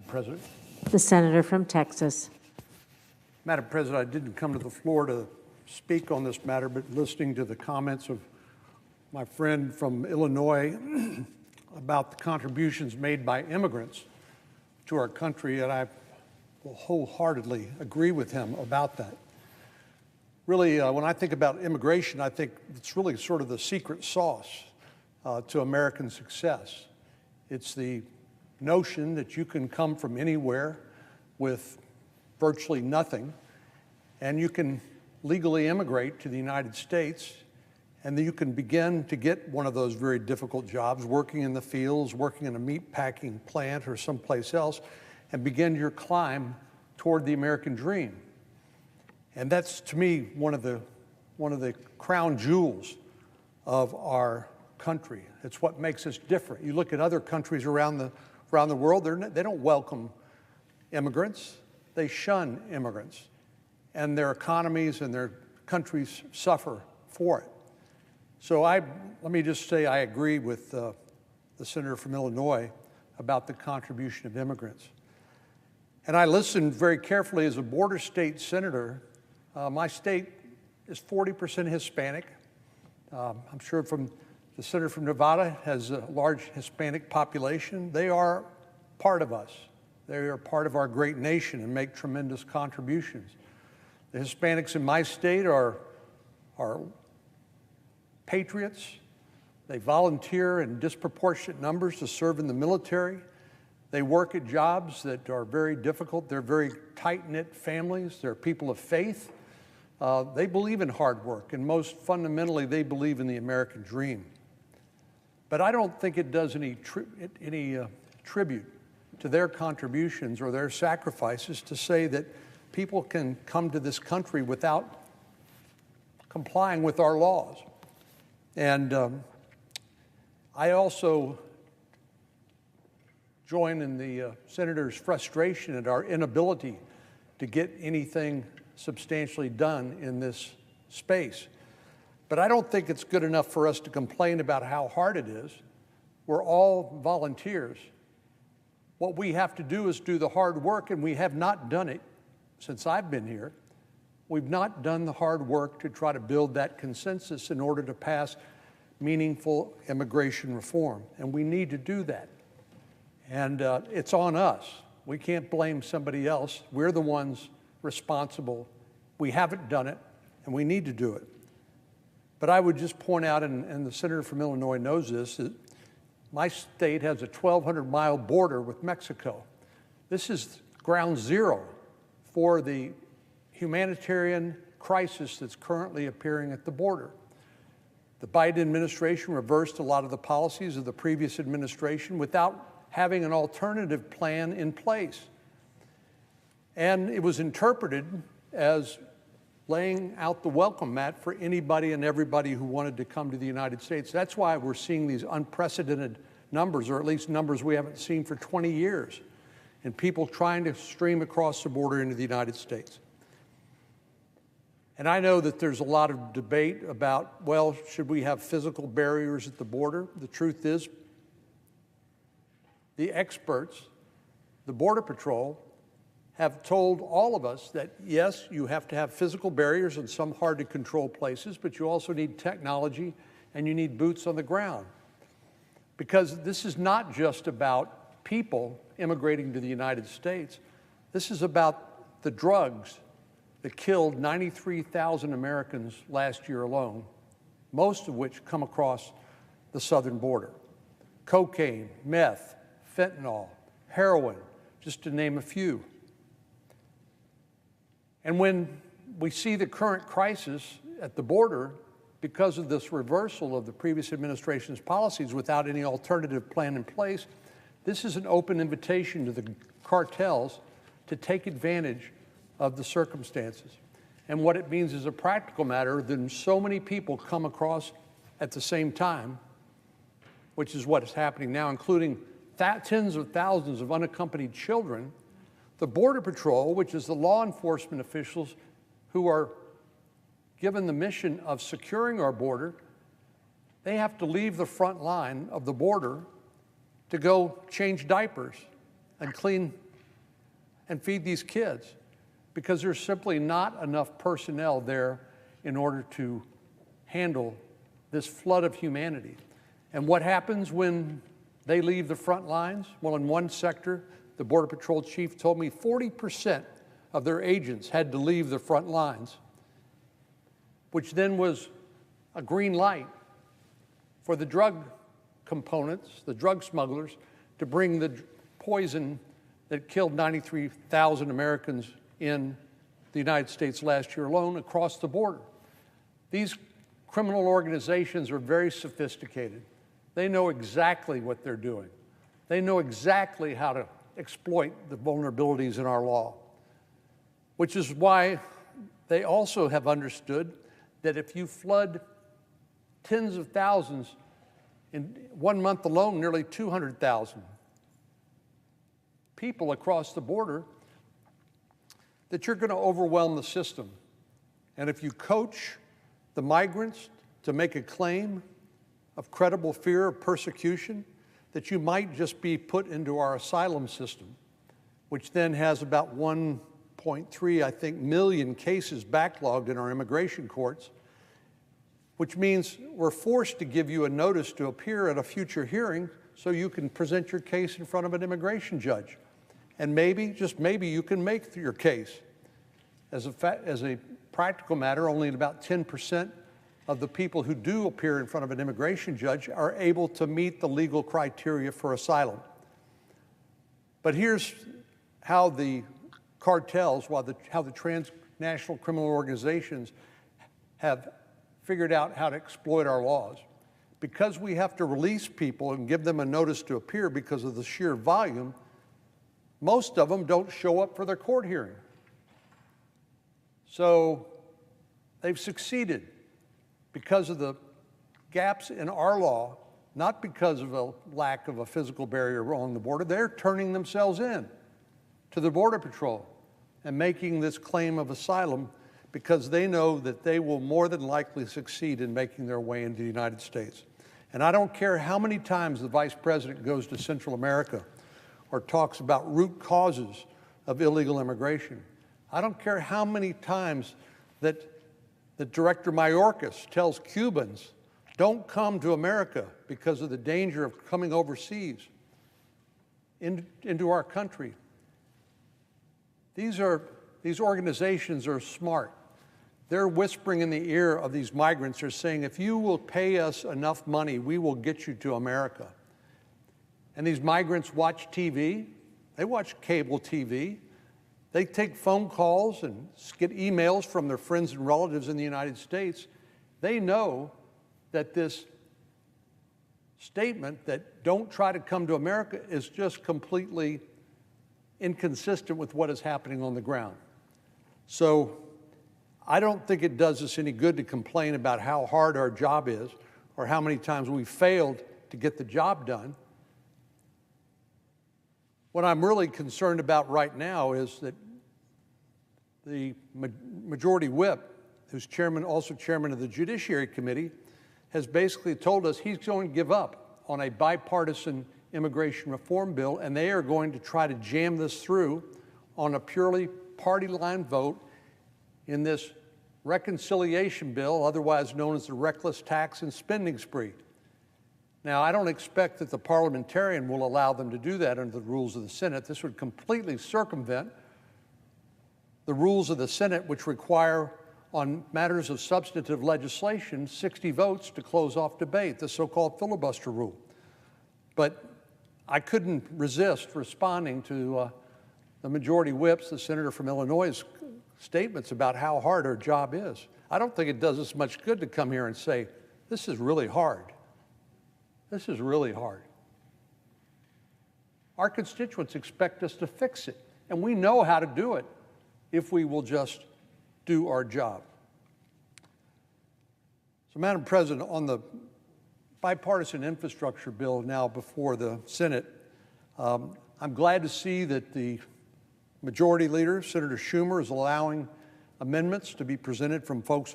President. The senator from Texas. Madam President, I didn't come to the floor to speak on this matter, but listening to the comments of my friend from Illinois about the contributions made by immigrants to our country, and I will wholeheartedly agree with him about that. Really, when I think about immigration, I think it's really sort of the secret sauce to American success. It's the notion that you can come from anywhere with virtually nothing, and you can legally immigrate to the United States, and then you can begin to get one of those very difficult jobs, working in the fields, working in a meat packing plant or someplace else, and begin your climb toward the American dream. And that's, to me, one of the crown jewels of our country. It's what makes us different. You look at other countries around the world, they don't welcome immigrants. They shun immigrants. And their economies and their countries suffer for it. So let me just say I agree with the senator from Illinois about the contribution of immigrants. And I listened very carefully as a border state senator. My state is 40% Hispanic. I'm sure from the senator from Nevada has a large Hispanic population. They are part of us. They are part of our great nation and make tremendous contributions. The Hispanics in my state are patriots. They volunteer in disproportionate numbers to serve in the military. They work at jobs that are very difficult. They're very tight-knit families. They're people of faith. They believe in hard work, and most fundamentally, they believe in the American dream. But I don't think it does any tribute to their contributions or their sacrifices to say that people can come to this country without complying with our laws. And I also join in the senator's frustration at our inability to get anything substantially done in this space. But I don't think it's good enough for us to complain about how hard it is. We're all volunteers. What we have to do is do the hard work, and we have not done it since I've been here. We've not done the hard work to try to build that consensus in order to pass meaningful immigration reform, and we need to do that. And it's on us. We can't blame somebody else. We're the ones responsible. We haven't done it, and we need to do it. But I would just point out, and the senator from Illinois knows this, that my state has a 1,200-mile border with Mexico. This is ground zero for the humanitarian crisis that's currently appearing at the border. The Biden administration reversed a lot of the policies of the previous administration without having an alternative plan in place. And it was interpreted as laying out the welcome mat for anybody and everybody who wanted to come to the United States. That's why we're seeing these unprecedented numbers, or at least numbers we haven't seen for 20 years, and people trying to stream across the border into the United States. And I know that there's a lot of debate about, well, should we have physical barriers at the border? The truth is, the experts, the Border Patrol, have told all of us that, yes, you have to have physical barriers in some hard-to-control places, but you also need technology and you need boots on the ground. Because this is not just about people immigrating to the United States. This is about the drugs that killed 93,000 Americans last year alone, most of which come across the southern border. Cocaine, meth, fentanyl, heroin, just to name a few. And when we see the current crisis at the border, because of this reversal of the previous administration's policies without any alternative plan in place, this is an open invitation to the cartels to take advantage of the circumstances. And what it means as a practical matter, then so many people come across at the same time, which is what is happening now, including tens of thousands of unaccompanied children. The Border Patrol, which is the law enforcement officials who are given the mission of securing our border, they have to leave the front line of the border to go change diapers and clean and feed these kids because there's simply not enough personnel there in order to handle this flood of humanity. And what happens when they leave the front lines? Well, in one sector, the Border Patrol chief told me 40% of their agents had to leave the front lines, which then was a green light for the drug components, the drug smugglers, to bring the poison that killed 93,000 Americans in the United States last year alone across the border. These criminal organizations are very sophisticated. They know exactly what they're doing. They know exactly how to exploit the vulnerabilities in our law, which is why they also have understood that if you flood tens of thousands, in 1 month alone, nearly 200,000 people across the border, that you're going to overwhelm the system. And if you coach the migrants to make a claim of credible fear of persecution, that you might just be put into our asylum system, which then has about 1.3, I think, million cases backlogged in our immigration courts, which means we're forced to give you a notice to appear at a future hearing so you can present your case in front of an immigration judge. And maybe, just maybe, you can make your case. As a practical matter, only about 10% of the people who do appear in front of an immigration judge are able to meet the legal criteria for asylum. But here's how the cartels, how the transnational criminal organizations have figured out how to exploit our laws. Because we have to release people and give them a notice to appear because of the sheer volume, most of them don't show up for their court hearing. So they've succeeded because of the gaps in our law, not because of a lack of a physical barrier along the border. They're turning themselves in to the Border Patrol and making this claim of asylum because they know that they will more than likely succeed in making their way into the United States. And I don't care how many times the Vice President goes to Central America or talks about root causes of illegal immigration. I don't care how many times that Director Mayorkas tells Cubans, don't come to America because of the danger of coming overseas into our country. These organizations are smart. They're whispering in the ear of these migrants. They're saying, if you will pay us enough money, we will get you to America. And these migrants watch TV. They watch cable TV. They take phone calls and get emails from their friends and relatives in the United States. They know that this statement that don't try to come to America is just completely inconsistent with what is happening on the ground. So I don't think it does us any good to complain about how hard our job is or how many times we failed to get the job done. What I'm really concerned about right now is that the Majority Whip, who's also chairman of the Judiciary Committee, has basically told us he's going to give up on a bipartisan immigration reform bill, and they are going to try to jam this through on a purely party line vote in this reconciliation bill, otherwise known as the reckless tax and spending spree. Now, I don't expect that the parliamentarian will allow them to do that under the rules of the Senate. This would completely circumvent the rules of the Senate, which require, on matters of substantive legislation, 60 votes to close off debate, the so-called filibuster rule. But I couldn't resist responding to the Majority Whip's, the senator from Illinois' statements about how hard our job is. I don't think it does us much good to come here and say, this is really hard. This is really hard. Our constituents expect us to fix it, and we know how to do it if we will just do our job. So, Madam President, on the bipartisan infrastructure bill now before the Senate, I'm glad to see that the Majority Leader, Senator Schumer, is allowing amendments to be presented from folks on